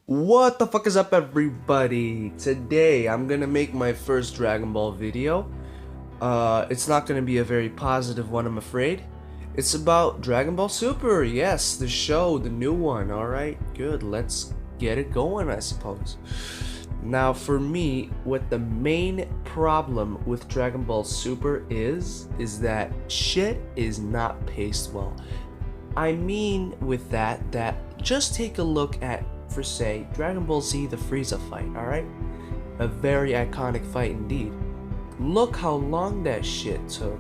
What the fuck is up, everybody? Today I'm gonna make my first Dragon Ball video. It's not gonna be a very positive one, I'm afraid. It's about Dragon Ball Super, yes, the show, the new one. Alright, good, let's get it going, I suppose. Now for me, what the main problem with Dragon Ball Super is that shit is not paced well. I mean with that just take a look at, for say, Dragon Ball Z the Frieza fight, alright? A very iconic fight indeed. Look how long that shit took.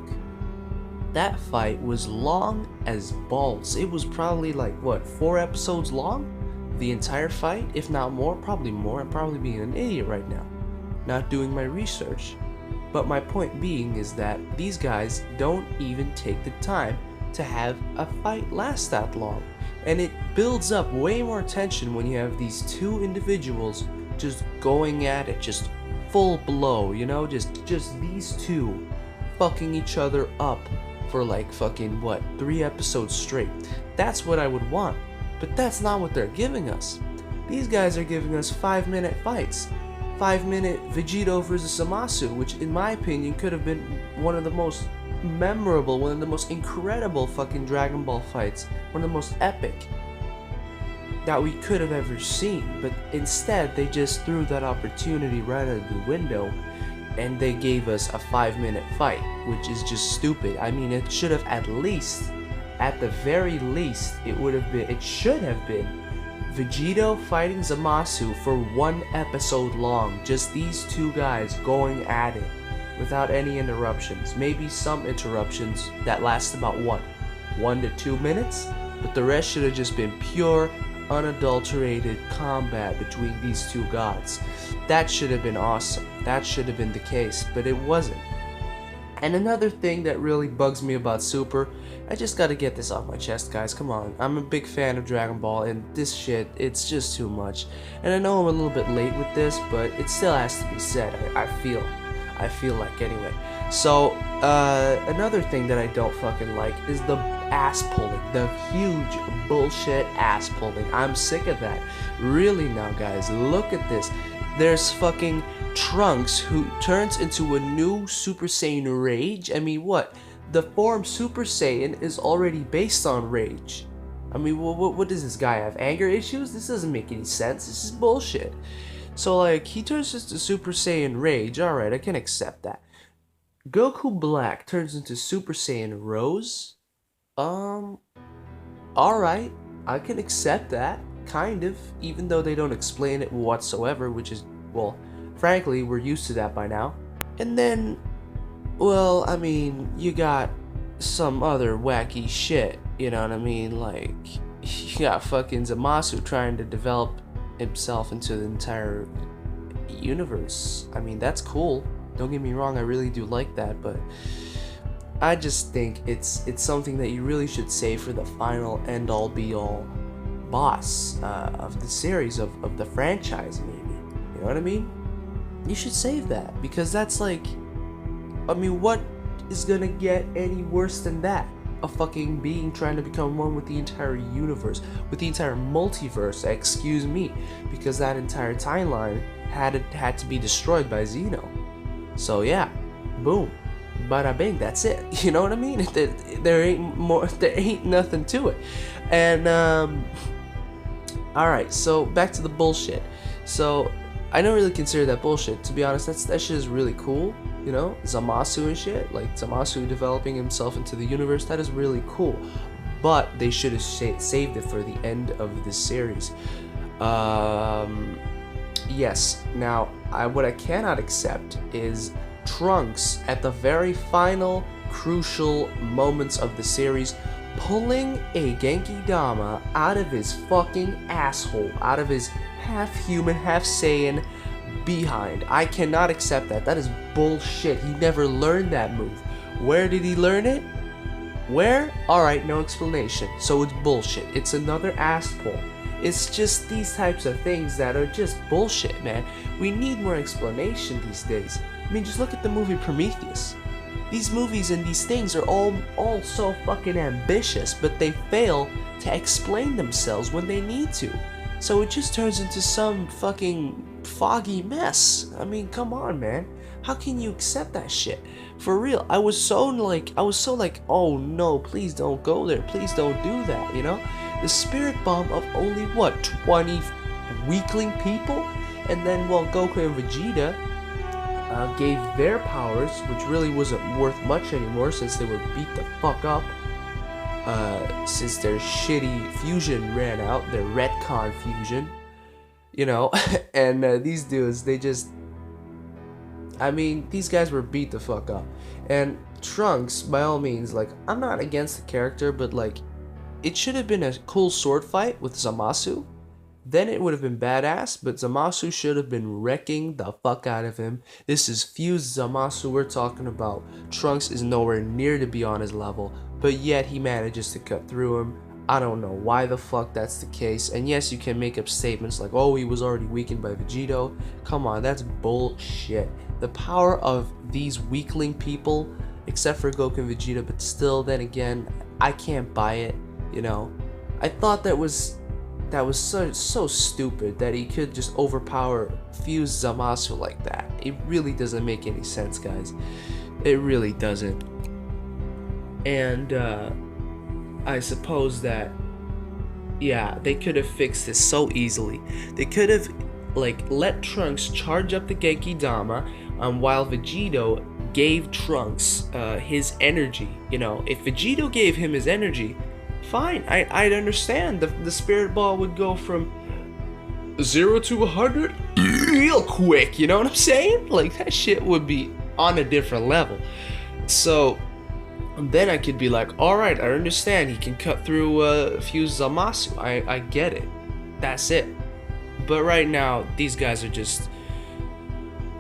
That fight was long as balls. It was probably like, what, 4 episodes long? The entire fight, if not more, probably more. I'm probably being an idiot right now, not doing my research. But my point being is that these guys don't even take the time to have a fight last that long. And it builds up way more tension when you have these two individuals just going at it, just full blow, you know, just these two fucking each other up for like fucking what, 3 episodes straight. That's what I would want, but that's not what they're giving us. These guys are giving us 5-minute fights. 5-minute Vegito versus Zamasu, which in my opinion could have been one of the most memorable, one of the most incredible fucking Dragon Ball fights, one of the most epic that we could have ever seen. But instead they just threw that opportunity right out of the window and they gave us a 5-minute fight, which is just stupid. I mean, it should have at the very least, it should have been Vegito fighting Zamasu for 1 episode long, just these two guys going at it without any interruptions. Maybe some interruptions that last about what, 1 to 2 minutes, but the rest should have just been pure, unadulterated combat between these two gods. That should have been awesome. That should have been the case, but it wasn't. And another thing that really bugs me about Super, I just gotta get this off my chest, guys, come on. I'm a big fan of Dragon Ball, and this shit, it's just too much. And I know I'm a little bit late with this, but it still has to be said, I feel like anyway. So, another thing that I don't fucking like is the ass pulling, the huge bullshit ass pulling. I'm sick of that. Really now, guys, look at this. There's fucking Trunks who turns into a new Super Saiyan Rage. I mean, what? The form Super Saiyan is already based on Rage. I mean, what does this guy have? Anger issues? This doesn't make any sense. This is bullshit. So, like, he turns into Super Saiyan Rage. Alright, I can accept that. Goku Black turns into Super Saiyan Rose. Alright, I can accept that. Kind of. Even though they don't explain it whatsoever, which is, well, frankly, we're used to that by now. And then, well, I mean, you got some other wacky shit, you know what I mean? Like, you got fucking Zamasu trying to develop himself into the entire universe. I mean, that's cool. Don't get me wrong, I really do like that, but I just think it's something that you really should save for the final end-all be-all boss of the series, of the franchise, maybe. You know what I mean? You should save that, because that's like, I mean, what is gonna get any worse than that? A fucking being trying to become one with the entire universe, with the entire multiverse, excuse me, because that entire timeline had to be destroyed by Zeno. So yeah, boom, bada bing, that's it. You know what I mean? There ain't nothing to it. And all right, so back to the bullshit. So I don't really consider that bullshit, to be honest. That shit is really cool, you know, Zamasu and shit, like Zamasu developing himself into the universe, that is really cool. But they should have saved it for the end of this series. Yes, now, what I cannot accept is Trunks at the very final, crucial moments of the series pulling a Genki Dama out of his fucking asshole, out of his half-human, half-Saiyan behind. I cannot accept that. That is bullshit. He never learned that move. Where did he learn it? Where? Alright, no explanation. So it's bullshit. It's another ass pull. It's just these types of things that are just bullshit, man. We need more explanation these days. I mean, just look at the movie Prometheus. These movies and these things are all so fucking ambitious, but they fail to explain themselves when they need to. So it just turns into some fucking foggy mess. I mean, come on, man. How can you accept that shit? For real, I was so like, oh no, please don't go there. Please don't do that, you know? The spirit bomb of only, what, 20 weakling people? And then, well, Goku and Vegeta gave their powers, which really wasn't worth much anymore since they were beat the fuck up. Since their shitty fusion ran out, their retcon fusion, you know, and these dudes, they just, I mean, these guys were beat the fuck up. And Trunks, by all means, like, I'm not against the character, but like, it should have been a cool sword fight with Zamasu. Then it would have been badass, but Zamasu should have been wrecking the fuck out of him. This is fused Zamasu we're talking about. Trunks is nowhere near to be on his level, but yet he manages to cut through him. I don't know why the fuck that's the case. And yes, you can make up statements like, oh, he was already weakened by Vegito. Come on, that's bullshit. The power of these weakling people, except for Goku and Vegeta, but still, then again, I can't buy it, you know. I thought that was so stupid that he could just overpower fuse Zamasu like that. It really doesn't make any sense, guys. It really doesn't. And I suppose that, yeah, they could have fixed this so easily. They could have like let Trunks charge up the Genki Dama while Vegito gave Trunks his energy. You know, if Vegito gave him his energy, fine, I'd understand. The spirit ball would go from 0 to 100 real quick, you know what I'm saying? Like, that shit would be on a different level. So then I could be like, alright, I understand, he can cut through fuse Zamasu, I get it, that's it. But right now, these guys are just,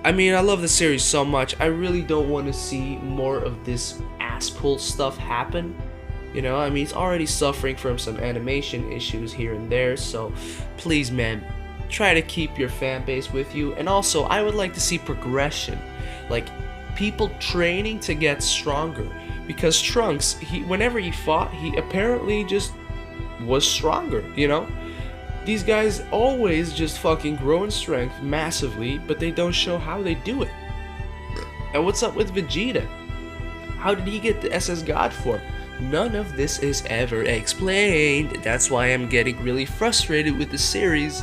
I mean, I love the series so much, I really don't want to see more of this ass pull stuff happen. You know, I mean, he's already suffering from some animation issues here and there, so please, man, try to keep your fan base with you. And also, I would like to see progression, like people training to get stronger, because Trunks, whenever he fought, he apparently just was stronger, you know? These guys always just fucking grow in strength massively, but they don't show how they do it. And what's up with Vegeta? How did he get the SS God form? None of this is ever explained. That's why I'm getting really frustrated with the series.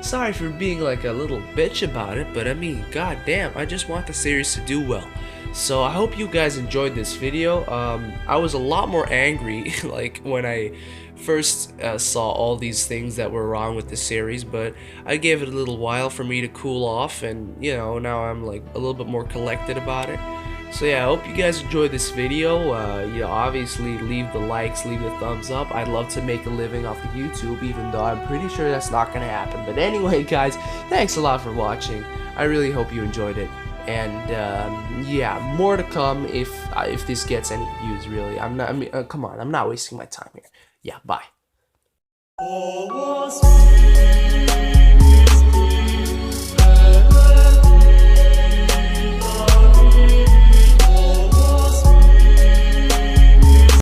Sorry for being like a little bitch about it, but I mean, goddamn, I just want the series to do well. So I hope you guys enjoyed this video. I was a lot more angry like when I first saw all these things that were wrong with the series, but I gave it a little while for me to cool off, and you know, now I'm like a little bit more collected about it. So yeah, I hope you guys enjoyed this video. You know, obviously leave the likes, leave the thumbs up. I'd love to make a living off of YouTube, even though I'm pretty sure that's not gonna happen. But anyway, guys, thanks a lot for watching. I really hope you enjoyed it. And yeah, more to come if this gets any views. Really, come on, I'm not wasting my time here. Yeah, bye.